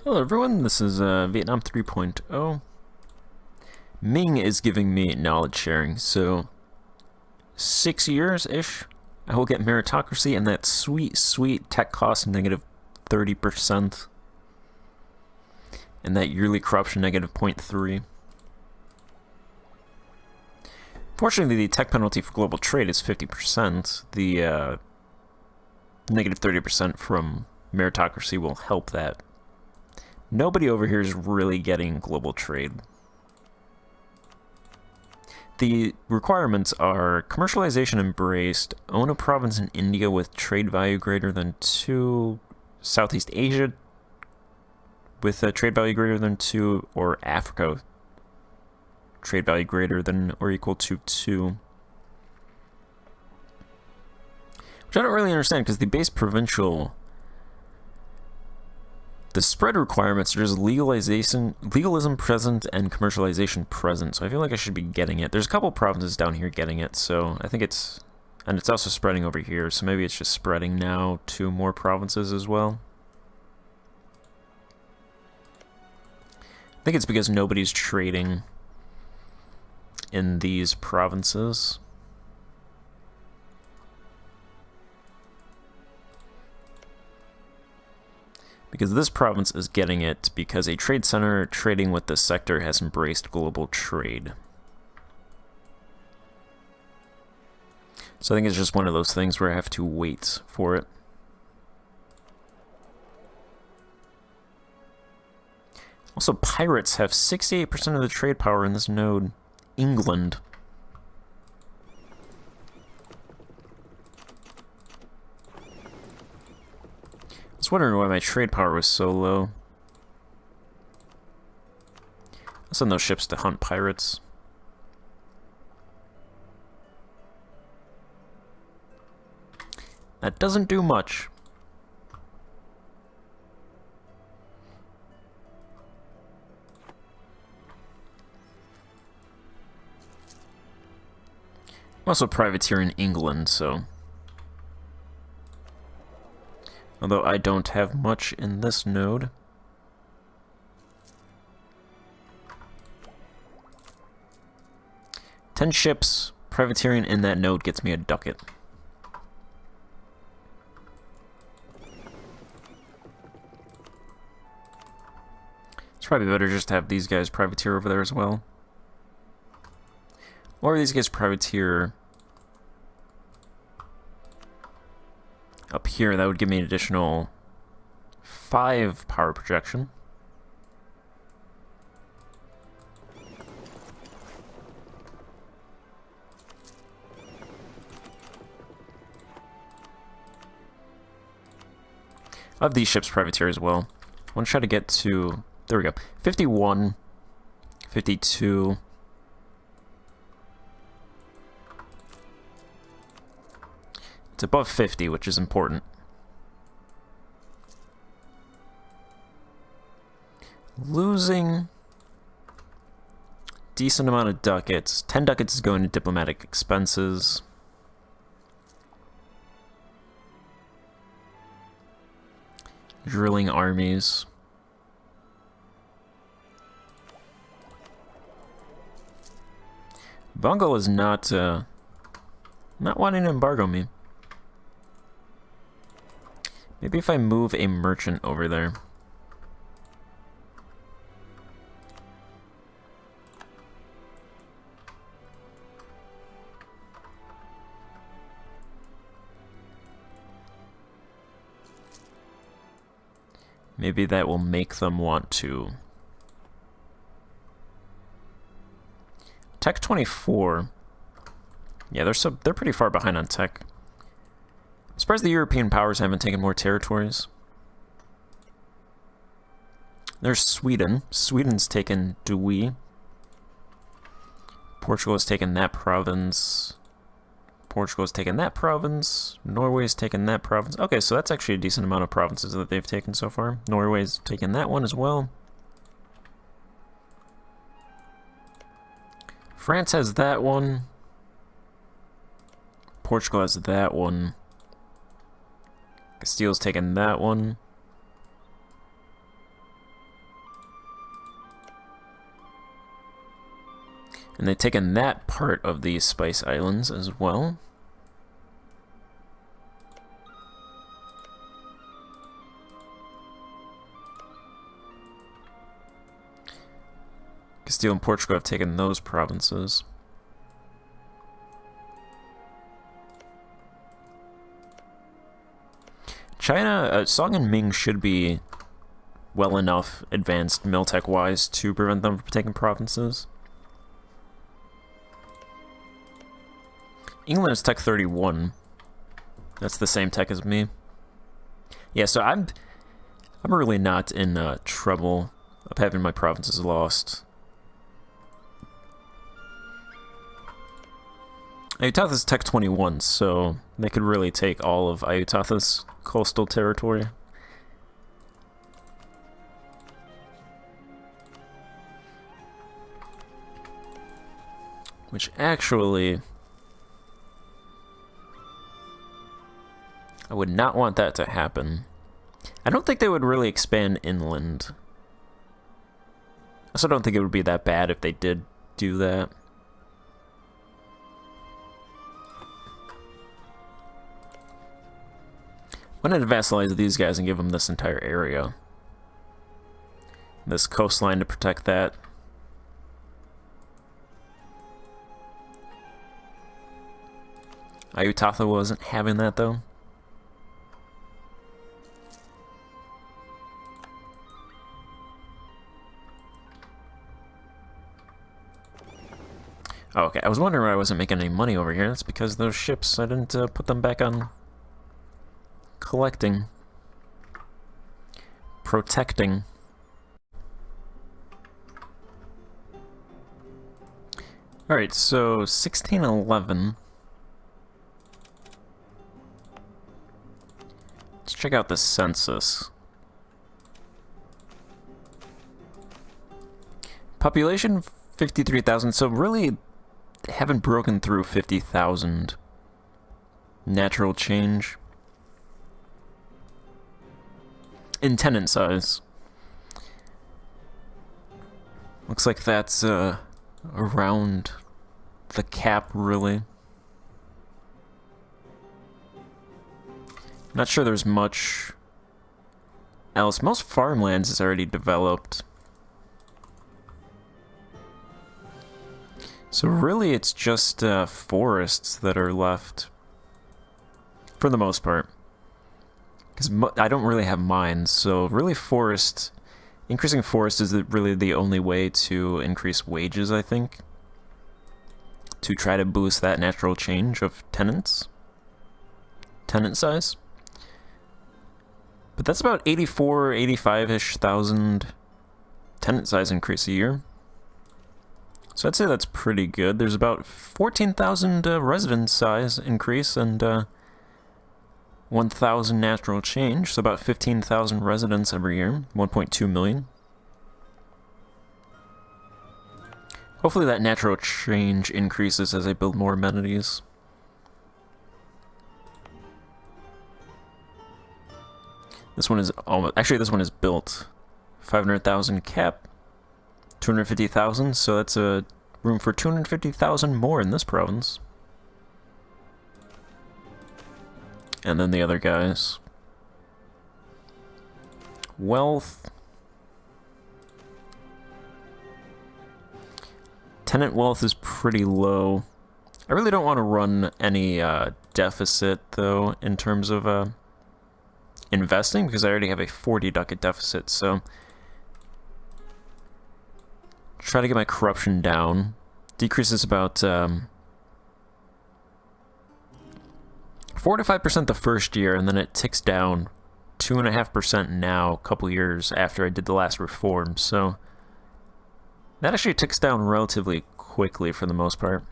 Hello everyone, this is Vietnam 3.0. Ming is giving me knowledge sharing, so 6 years-ish, I will get meritocracy and that sweet, sweet tech cost negative 30%, and that yearly corruption negative 0.3. Fortunately, the tech penalty for global trade is 50%. The negative 30% from meritocracy will help that. Nobody over here is really getting global trade. The requirements are commercialization embraced, own a province in India with trade value greater than 2, Southeast Asia with a trade value greater than 2, or Africa trade value greater than or equal to 2. Which I don't really understand, because the base provincial... The spread requirements are just legalism present and commercialization present, so I feel like I should be getting it. There's a couple provinces down here getting it, so I think it's... And it's also spreading over here, so maybe it's just spreading now to more provinces as well. I think it's because nobody's trading in these provinces. Because this province is getting it because a trade center trading with this sector has embraced global trade. So I think it's just one of those things where I have to wait for it. Also, pirates have 68% of the trade power in this node. England. I was wondering why my trade power was so low. I'll send those ships to hunt pirates. That doesn't do much. I'm also a privateer in England, so... Although I don't have much in this node. Ten ships, privateering in that node gets me a ducat. It's probably better just to have these guys privateer over there as well. Or these guys privateer up here. That would give me an additional 5 power projection. I have these ships privateer as well. I want to try to get to, there we go, 51, 52. It's above 50, which is important. Losing decent amount of ducats. 10 ducats is going to diplomatic expenses. Drilling armies. Bongo is not wanting to embargo me. Maybe if I move a merchant over there. Maybe that will make them want to. Tech 24. Yeah, they're pretty far behind on tech. I'm surprised the European powers haven't taken more territories. There's Sweden. Sweden's taken Douai. Portugal has taken that province. Portugal has taken that province. Norway has taken that province. Okay, so that's actually a decent amount of provinces that they've taken so far. Norway's taken that one as well. France has that one. Portugal has that one. Castile's taken that one. And they've taken that part of the Spice Islands as well. Castile and Portugal have taken those provinces. China, Song and Ming should be well enough advanced Miltech-wise to prevent them from taking provinces. England is Tech 31. That's the same tech as me. Yeah, so I'm really not in trouble of having my provinces lost. Ayutthaya is Tech 21, so they could really take all of Ayutthaya's coastal territory. Which actually, I would not want that to happen. I don't think they would really expand inland. I also don't think it would be that bad if they did do that. Why not vassalize these guys and give them this entire area? This coastline to protect that. Ayutthaya wasn't having that though. Oh, okay, I was wondering why I wasn't making any money over here. That's because those ships, I didn't put them back on collecting. Protecting. Alright, so 1611. Let's check out the census. Population 53,000, so really haven't broken through 50,000. Natural change. In tenant size. Looks like that's around the cap, really. Not sure there's much else. Most farmlands is already developed. So really it's just forests that are left. For the most part. Because I don't really have mines, so really increasing forest is really the only way to increase wages, I think. To try to boost that natural change of tenant size. But that's about 84, 85-ish thousand tenant size increase a year. So I'd say that's pretty good. There's about 14,000 resident size increase and 1,000 natural change, so about 15,000 residents every year, 1.2 million. Hopefully that natural change increases as I build more amenities. This one is almost, actually this one is built. 500,000 cap, 250,000, so that's a room for 250,000 more in this province. And then the other guys. Wealth. Tenant wealth is pretty low. I really don't want to run any deficit, though, in terms of investing, because I already have a 40 ducat deficit, so try to get my corruption down. Decreases about 4 to 5% the first year, and then it ticks down 2.5% now, a couple years after I did the last reform, so that actually ticks down relatively quickly for the most part.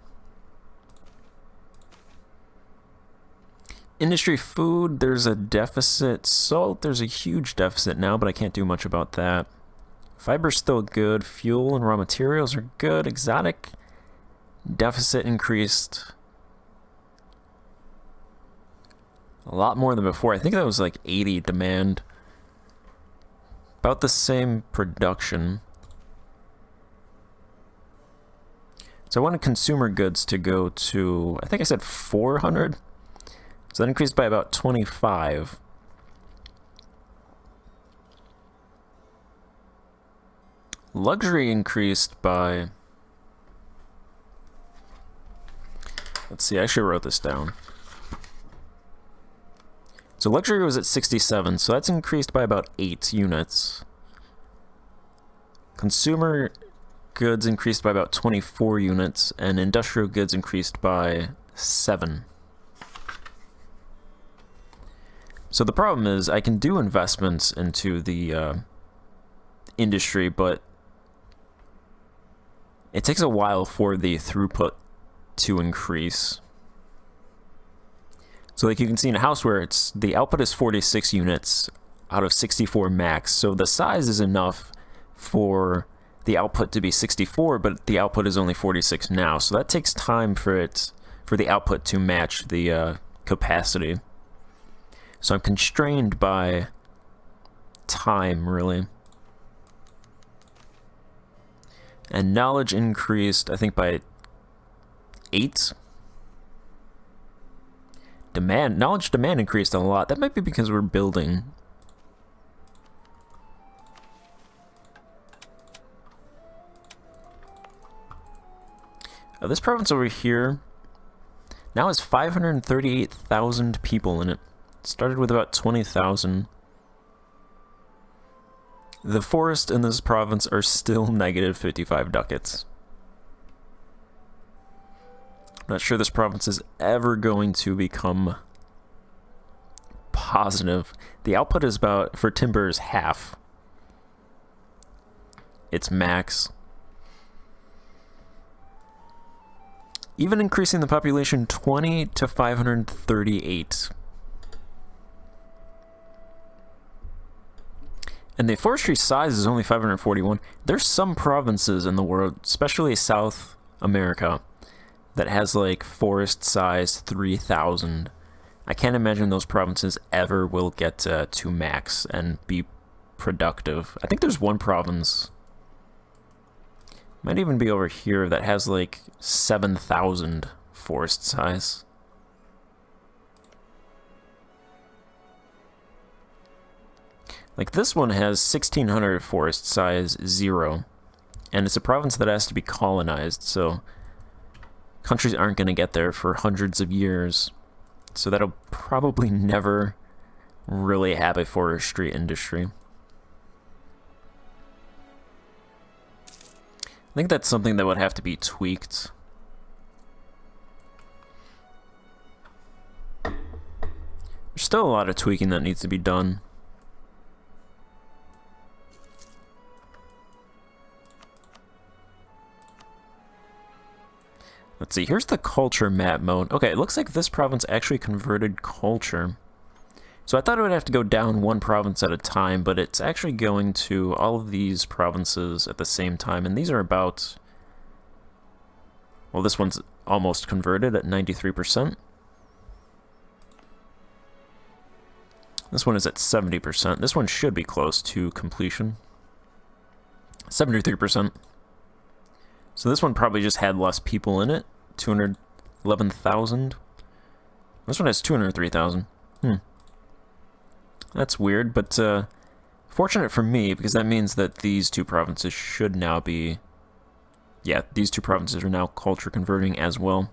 Industry food, there's a deficit. Salt, there's a huge deficit now, but I can't do much about that. Fiber's still good. Fuel and raw materials are good. Exotic deficit increased a lot more than before. I think that was like 80 demand. About the same production. So I wanted consumer goods to go to, I think I said 400. So that increased by about 25. Luxury increased by, let's see, I actually wrote this down. So luxury was at 67, so that's increased by about 8 units. Consumer goods increased by about 24 units, and industrial goods increased by 7. So the problem is I can do investments into the industry, but it takes a while for the throughput to increase. So like you can see in a house where the output is 46 units out of 64 max, so the size is enough for the output to be 64, but the output is only 46 now. So that takes time for the output to match the capacity. So I'm constrained by time, really. And knowledge increased, I think, by 8. Knowledge demand increased a lot. That might be because we're building. This province over here now has 538,000 people in it. It started with about 20,000. The forests in this province are still negative 55 ducats. I'm not sure this province is ever going to become positive. The output is about, for timber, is half its max. Even increasing the population 20 to 538. And the forestry size is only 541. There's some provinces in the world, especially South America, that has like forest size 3,000. I can't imagine those provinces ever will get to max and be productive. I think there's one province, might even be over here, that has like 7,000 forest size. Like this one has 1,600 forest size 0, and it's a province that has to be colonized, so countries aren't going to get there for hundreds of years, so that'll probably never really have a forestry industry. I think that's something that would have to be tweaked. There's still a lot of tweaking that needs to be done. Let's see, here's the culture map mode. Okay, it looks like this province actually converted culture. So I thought it would have to go down one province at a time, but it's actually going to all of these provinces at the same time. And these are about, well, this one's almost converted at 93%. This one is at 70%. This one should be close to completion. 73%. So this one probably just had less people in it. 211,000. This one has 203,000. That's weird, but fortunate for me, because that means that these two provinces should now be... Yeah, these two provinces are now culture converting as well.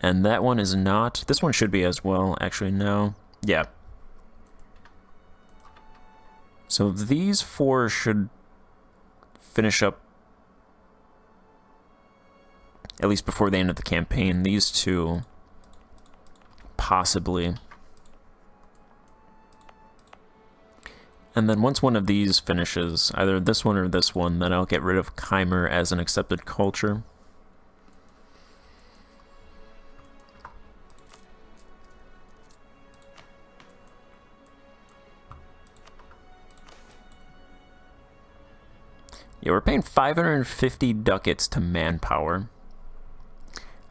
And that one is not. This one should be as well. Actually, no. Yeah. So these 4 should finish up at least before the end of the campaign. These 2 possibly. And then once one of these finishes, either this one or this one, then I'll get rid of Chimer as an accepted culture. Yeah, we're paying 550 ducats to manpower.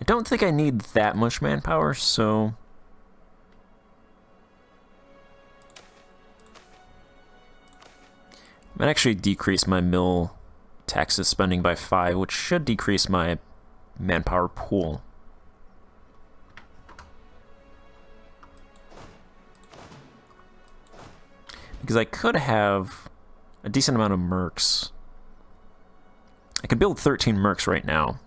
I don't think I need that much manpower, so... Might actually decrease my mill taxes spending by 5, which should decrease my manpower pool. Because I could have a decent amount of mercs. I could build 13 mercs right now.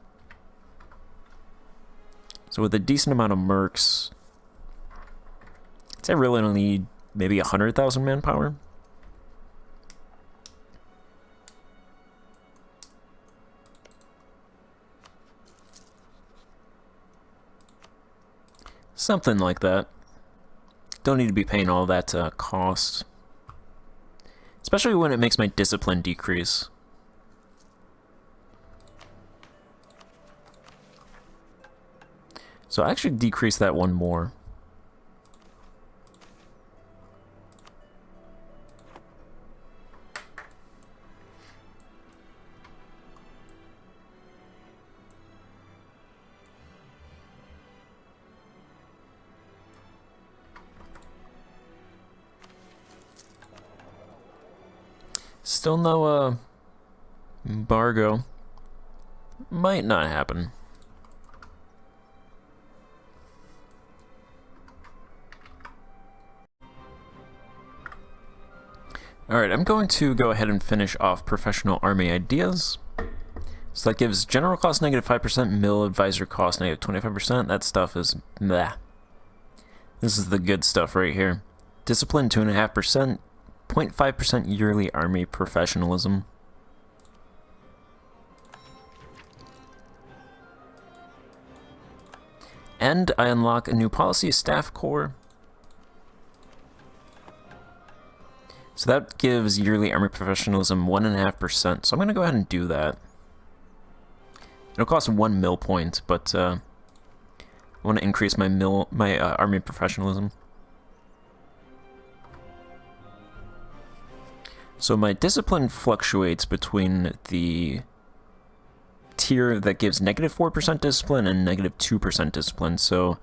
So with a decent amount of mercs, I'd say I really only need maybe 100,000 manpower. Something like that. Don't need to be paying all that cost. Especially when it makes my discipline decrease. So I actually decrease that one more. Still no embargo. Might not happen. Alright, I'm going to go ahead and finish off professional army ideas. So that gives general cost -5%, mill advisor cost -25%. That stuff is meh. This is the good stuff right here. Discipline 2.5%, 0.5% yearly army professionalism. And I unlock a new policy, staff corps. So that gives yearly army professionalism 1.5%. So I'm going to go ahead and do that. It'll cost 1 mill point, but I want to increase my army professionalism. So my discipline fluctuates between the tier that gives -4% discipline and -2% discipline. So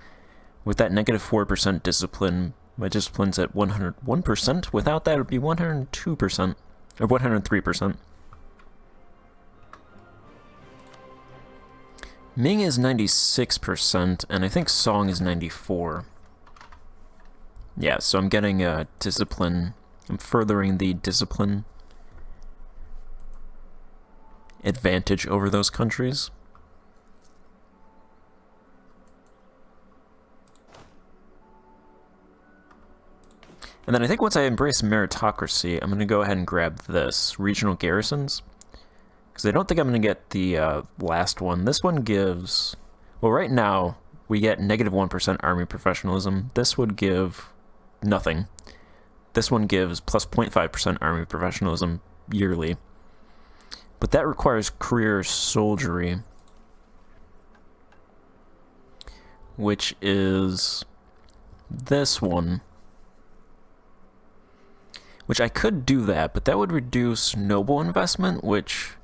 with that -4% discipline, my discipline's at 101%. Without that, it would be 102%, or 103%. Ming is 96%, and I think Song is 94%. Yeah, so I'm getting a discipline. I'm furthering the discipline advantage over those countries. And then I think once I embrace meritocracy, I'm going to go ahead and grab this, regional garrisons. Because I don't think I'm going to get the last one. This one gives... Well, right now, we get -1% army professionalism. This would give nothing. This one gives plus 0.5% army professionalism yearly. But that requires career soldiery, which is this one. Which I could do that, but that would reduce noble investment, which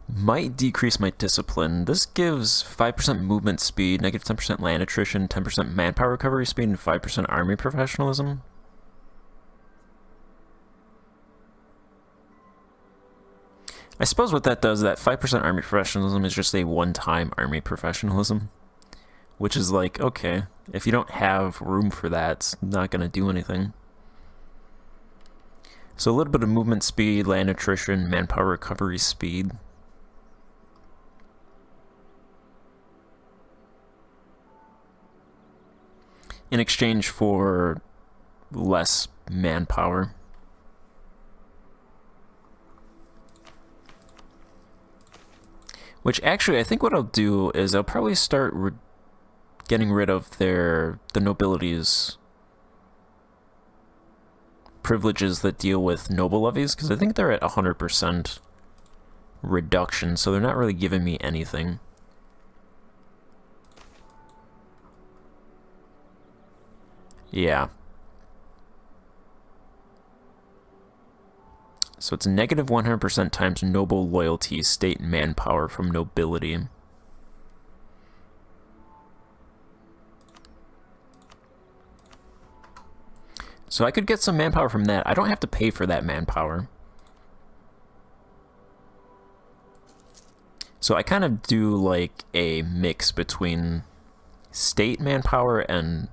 might decrease my discipline. This gives 5% movement speed, -10% land attrition, 10% manpower recovery speed, and 5% army professionalism. I suppose what that does, that 5% army professionalism is just a one-time army professionalism. Which is like, okay, if you don't have room for that, it's not going to do anything. So a little bit of movement speed, land attrition, manpower recovery speed. In exchange for less manpower. Which actually, I think what I'll do is I'll probably start getting rid of the nobilities' privileges that deal with noble levies, because I think they're at 100% reduction, so they're not really giving me anything. Yeah. So it's -100% times noble loyalty, state manpower from nobility. So I could get some manpower from that. I don't have to pay for that manpower. So I kind of do like a mix between state manpower and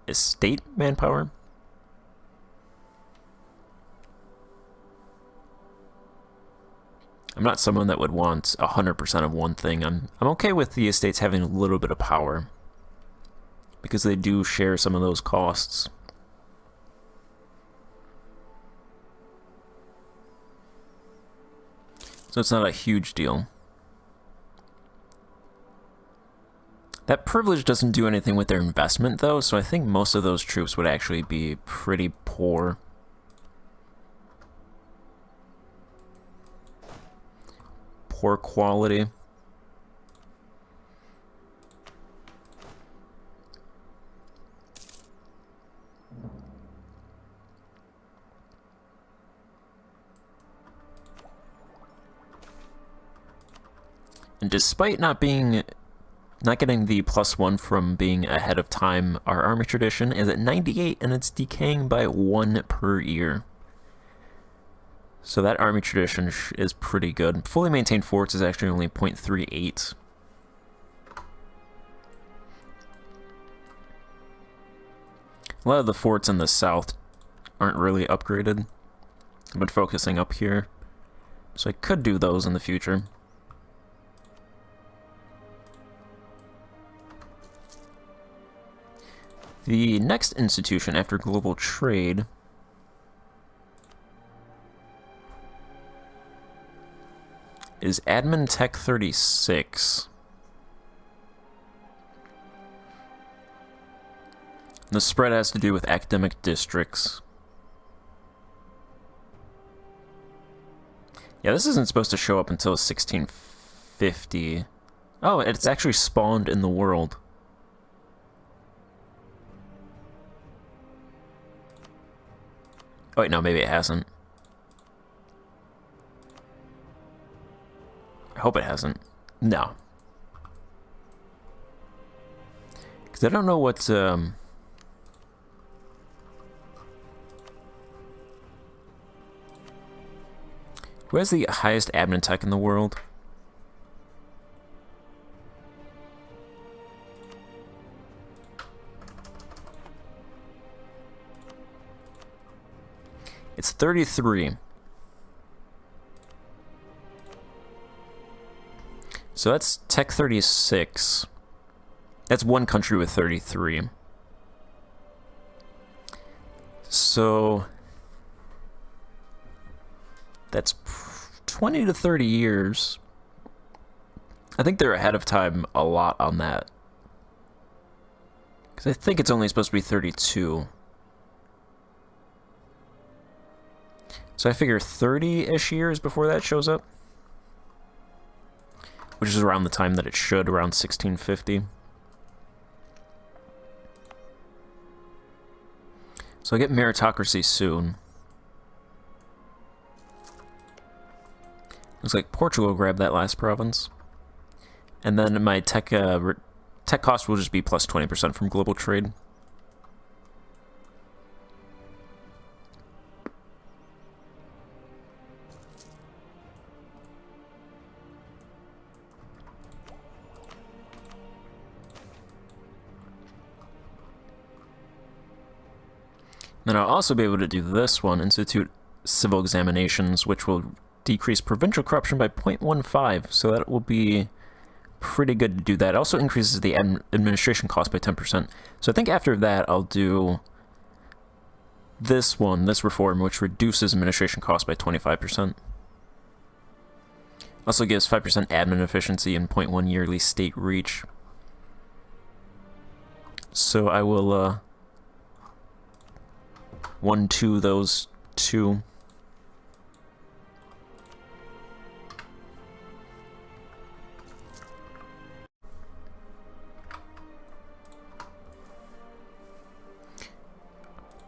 estate manpower. I'm not someone that would want 100% of one thing. I'm okay with the estates having a little bit of power, because they do share some of those costs. So it's not a huge deal. That privilege doesn't do anything with their investment, though, so I think most of those troops would actually be pretty poor. Poor quality. And despite not getting the +1 from being ahead of time, our army tradition is at 98 and it's decaying by 1 per year. So that army tradition is pretty good. Fully maintained forts is actually only 0.38. A lot of the forts in the south aren't really upgraded. I've been focusing up here, so I could do those in the future. The next institution after global trade is M&T 36. The spread has to do with academic districts. Yeah, this isn't supposed to show up until 1650. Oh, it's actually spawned in the world. Oh wait, no, maybe it hasn't. I hope it hasn't. No. Because I don't know what, who has the highest admin tech in the world? It's 33. So that's Tech 36. That's one country with 33. So that's 20 to 30 years. I think they're ahead of time a lot on that. Because I think it's only supposed to be 32. So I figure 30-ish years before that shows up. Which is around the time that it should, around 1650. So I get meritocracy soon. Looks like Portugal grabbed that last province. And then my tech cost will just be plus 20% from global trade. Then I'll also be able to do this one, institute civil examinations, which will decrease provincial corruption by 0.15, so that will be pretty good to do that. It also increases the administration cost by 10%. So I think after that I'll do this one, this reform, which reduces administration cost by 25%. Also gives 5% admin efficiency and 0.1 yearly state reach. So I will 1-2 those two.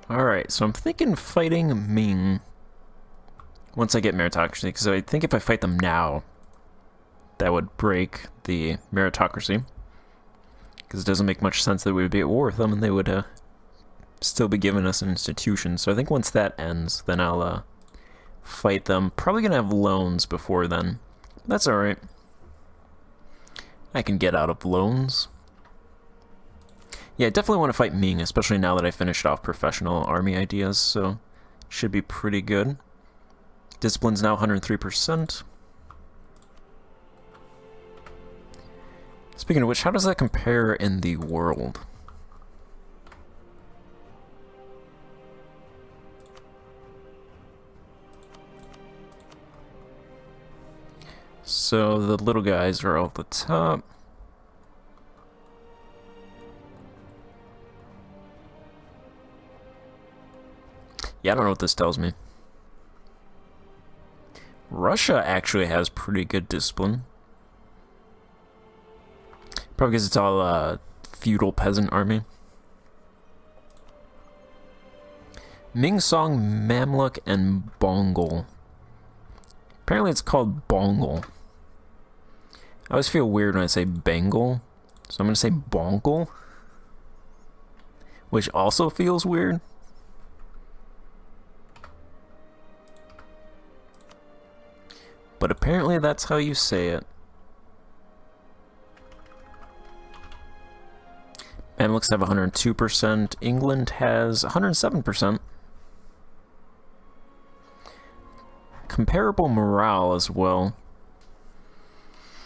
Alright, so I'm thinking fighting Ming once I get meritocracy, because I think if I fight them now, that would break the meritocracy. Because it doesn't make much sense that we would be at war with them and they would still be giving us an institution. So I think once that ends, then I'll fight them. Probably gonna have loans before then. That's alright. I can get out of loans. Yeah, I definitely want to fight Ming, especially now that I finished off professional army ideas, so should be pretty good. Discipline's now 103%. Speaking of which, how does that compare in the world? So the little guys are all at the top. Yeah, I don't know what this tells me. Russia actually has pretty good discipline. Probably because it's all a feudal peasant army. Ming Song, Mamluk, and Bongol. Apparently it's called Bongol. I always feel weird when I say Bengal, so I'm going to say Bongol. Which also feels weird. But apparently that's how you say it. Mamluks have 102%. England has 107%. Comparable morale as well.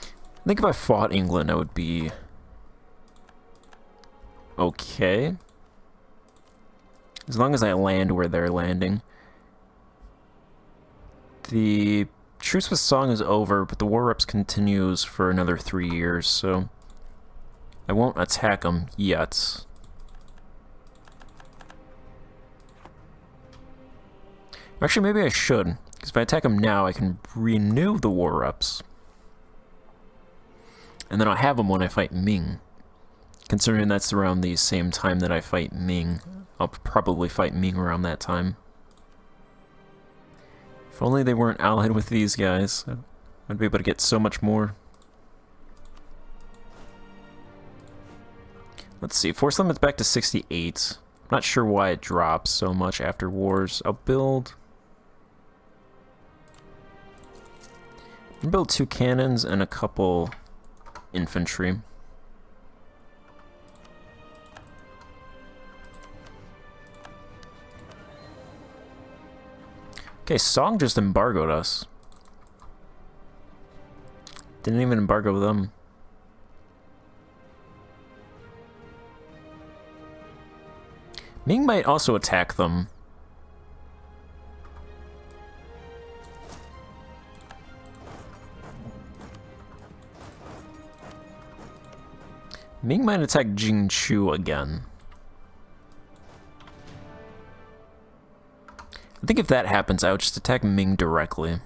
I think if I fought England, I would be okay. As long as I land where they're landing. The truce with Song is over, but the war reps continues for another 3 years, so I won't attack them yet. Actually, maybe I should, because if I attack them now, I can renew the war reps. And then I'll have them when I fight Ming. Considering that's around the same time that I fight Ming, I'll probably fight Ming around that time. If only they weren't allied with these guys, I'd be able to get so much more. Let's see, force limits back to 68. I'm not sure why it drops so much after wars. I'll build 2 cannons and a couple infantry. Okay, Song just embargoed us. Didn't even embargo them. Ming might also attack them. Ming might attack Jingchu again. I think if that happens, I would just attack Ming directly.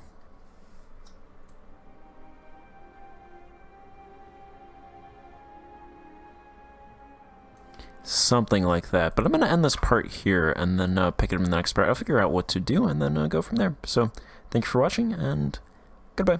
Something like that. But I'm going to end this part here and then pick it up in the next part. I'll figure out what to do and then go from there. So, thank you for watching and goodbye.